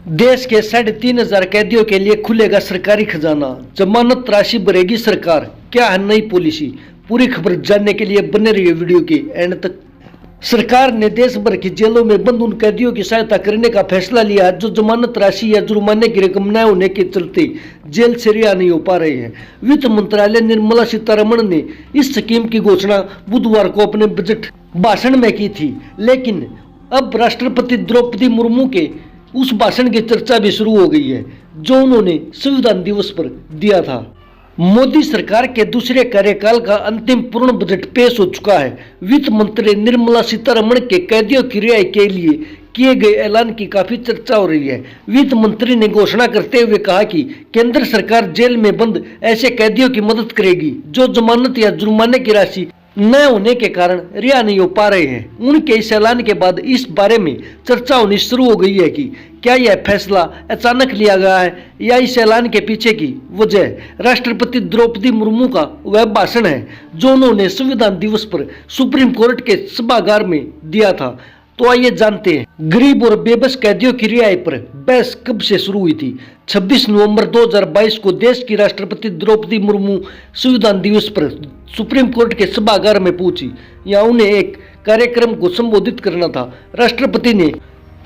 देश के 3,500 कैदियों के लिए खुलेगा सरकारी खजाना, जमानत राशि भरेगी सरकार, क्या है नई पॉलिसी। पूरी खबर जानने के लिए बने रहिए वीडियो के एंड तक। सरकार ने देश भर की जेलों में बंद उन कैदियों की सहायता करने का फैसला लिया जो जमानत राशि या जुर्माने की रकम न होने के चलते जेल से रिहा नहीं हो पा रहे हैं। वित्त मंत्रालय निर्मला सीतारमण ने इस स्कीम की घोषणा बुधवार को अपने बजट भाषण में की थी, लेकिन अब राष्ट्रपति द्रौपदी मुर्मू के उस भाषण की चर्चा भी शुरू हो गई है जो उन्होंने संविधान दिवस पर दिया था। मोदी सरकार के दूसरे कार्यकाल का अंतिम पूर्ण बजट पेश हो चुका है। वित्त मंत्री निर्मला सीतारमण के कैदियों की रिहाई के लिए किए गए ऐलान की काफी चर्चा हो रही है। वित्त मंत्री ने घोषणा करते हुए कहा कि केंद्र सरकार जेल में बंद ऐसे कैदियों की मदद करेगी जो जमानत या जुर्माने की राशि न होने के कारण रिहा नहीं हो पा रहे हैं। उनके इस ऐलान के बाद इस बारे में चर्चा होनी शुरू हो गई है कि क्या यह फैसला अचानक लिया गया है या इस ऐलान के पीछे की वजह राष्ट्रपति द्रौपदी मुर्मू का वह भाषण है जो उन्होंने संविधान दिवस पर सुप्रीम कोर्ट के सभागार में दिया था। तो आइए जानते हैं गरीब और बेबस कैदियों की रिहाई पर बहस कब से शुरू हुई थी। 26 नवंबर 2022 को देश की राष्ट्रपति द्रौपदी मुर्मू संविधान दिवस पर सुप्रीम कोर्ट के सभागार में पहुंची। यहाँ उन्हें एक कार्यक्रम को संबोधित करना था। राष्ट्रपति ने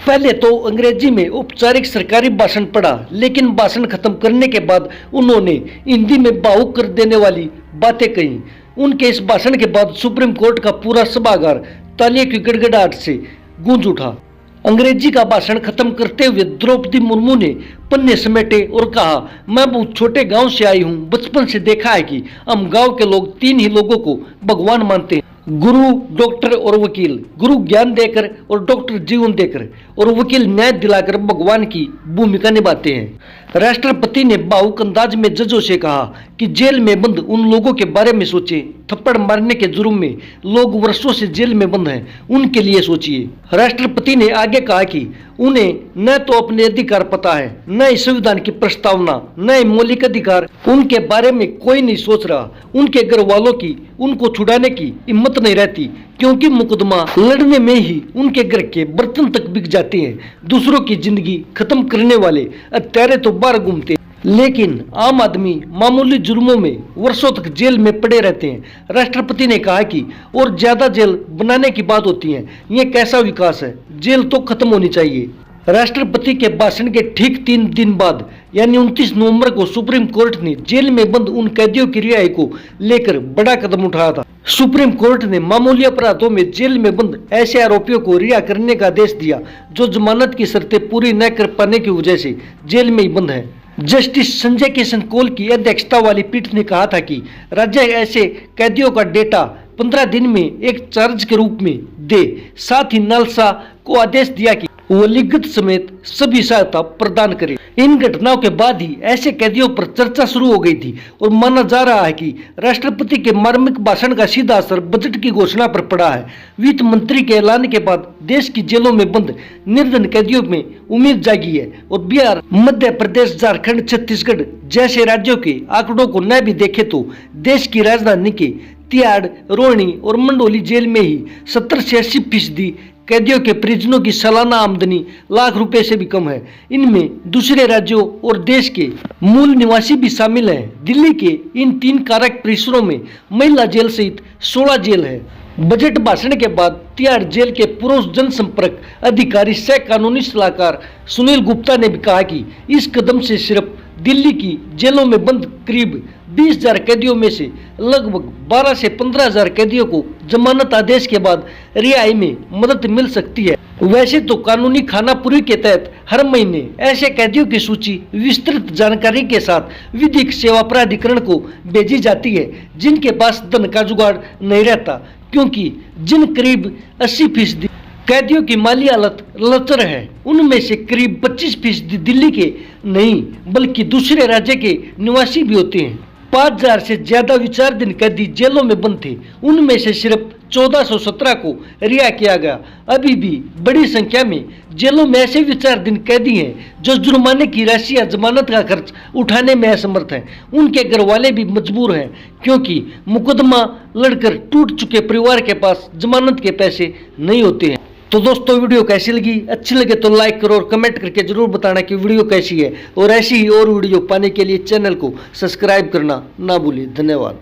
पहले तो अंग्रेजी में औपचारिक सरकारी भाषण पढ़ा, लेकिन भाषण खत्म करने के बाद उन्होंने हिंदी में भावुक कर देने वाली बातें कही। उनके इस भाषण के बाद सुप्रीम कोर्ट का पूरा सभागार तालियों की गड़गड़ाहट से गूंज उठा। अंग्रेजी का भाषण खत्म करते हुए द्रौपदी मुर्मू ने पन्ने समेटे और कहा, मैं बहुत छोटे गांव से आई हूं। बचपन से देखा है कि हम गांव के लोग 3 ही लोगों को भगवान मानते हैं, गुरु, डॉक्टर और वकील। गुरु ज्ञान देकर और डॉक्टर जीवन देकर और वकील न्याय दिलाकर भगवान की भूमिका निभाते हैं। राष्ट्रपति ने भावुक अंदाज में जजों से कहा कि जेल में बंद उन लोगों के बारे में सोचें। थप्पड़ मारने के जुर्म में लोग वर्षों से जेल में बंद हैं, उनके लिए सोचिए। राष्ट्रपति ने आगे कहा कि उन्हें न तो अपने अधिकार पता है, न इस संविधान की प्रस्तावना, न मौलिक अधिकार, उनके बारे में कोई नहीं सोच रहा। उनके घर वालों की उनको छुड़ाने की हिम्मत नहीं रहती, क्योंकि मुकदमा लड़ने में ही उनके घर के बर्तन तक बिक जाते हैं। दूसरों की जिंदगी खत्म करने वाले हत्यारे तो बाहर घूमते हैं, लेकिन आम आदमी मामूली जुर्मों में वर्षों तक जेल में पड़े रहते हैं। राष्ट्रपति ने कहा कि और ज्यादा जेल बनाने की बात होती है, ये कैसा विकास है। जेल तो खत्म होनी चाहिए। राष्ट्रपति के भाषण के ठीक 3 दिन बाद यानी 29 नवंबर को सुप्रीम कोर्ट ने जेल में बंद उन कैदियों की रिहाई को लेकर बड़ा कदम उठाया था। सुप्रीम कोर्ट ने मामूली अपराधों में जेल में बंद ऐसे आरोपियों को रिहा करने का आदेश दिया जो जमानत की शर्तें पूरी न कर पाने की वजह से जेल में ही बंद है। जस्टिस संजय किशन कौल की अध्यक्षता वाली पीठ ने कहा था कि राज्य ऐसे कैदियों का डेटा 15 दिन में एक चार्ज के रूप में दे। साथ ही नालसा को आदेश दिया कि वो लिखित समेत सभी सहायता प्रदान करे। इन घटनाओं के बाद ही ऐसे कैदियों पर चर्चा शुरू हो गई थी और माना जा रहा है कि राष्ट्रपति के मार्मिक भाषण का सीधा असर बजट की घोषणा पर पड़ा है। वित्त मंत्री के ऐलान के बाद देश की जेलों में बंद निर्धन कैदियों में उम्मीद जागी है और बिहार, मध्य प्रदेश, झारखंड, छत्तीसगढ़ जैसे राज्यों के आंकड़ों को न भी देखे तो देश की राजधानी के तिहाड़, रोहिणी और मंडोली जेल में ही 70 से 80% कैदियों के परिजनों की सालाना आमदनी लाख रुपए से भी कम है। इनमें दूसरे राज्यों और देश के मूल निवासी भी शामिल हैं। दिल्ली के इन 3 कारागार परिसरों में महिला जेल सहित 16 जेल है। बजट भाषण के बाद तिहाड़ जेल के पूर्व जनसंपर्क अधिकारी सह कानूनी सलाहकार सुनील गुप्ता ने भी कहा कि इस कदम से सिर्फ दिल्ली की जेलों में बंद करीब 20,000 कैदियों में से लगभग 12 से 15,000 कैदियों को जमानत आदेश के बाद रिहाई में मदद मिल सकती है। वैसे तो कानूनी खानापुरी के तहत हर महीने ऐसे कैदियों की सूची विस्तृत जानकारी के साथ विधिक सेवा प्राधिकरण को भेजी जाती है जिनके पास धन का जुगाड़ नहीं रहता, क्योंकि जिन करीब 80% कैदियों की माली हालत लचर है उनमें से करीब 25% दिल्ली के नहीं बल्कि दूसरे राज्य के निवासी भी होते हैं। 5,000 से ज्यादा विचाराधीन कैदी जेलों में बंद थे, उनमें से सिर्फ 1417 को रिहा किया गया। अभी भी बड़ी संख्या में जेलों में ऐसे विचाराधीन कैदी हैं जो जुर्माने की राशि या जमानत का खर्च उठाने में असमर्थ हैं। उनके घर वाले भी मजबूर हैं, क्योंकि मुकदमा लड़कर टूट चुके परिवार के पास जमानत के पैसे नहीं होते हैं। तो दोस्तों वीडियो कैसी लगी, अच्छी लगे तो लाइक करो और कमेंट करके जरूर बताना कि वीडियो कैसी है, और ऐसी ही और वीडियो पाने के लिए चैनल को सब्सक्राइब करना ना भूलिए। धन्यवाद।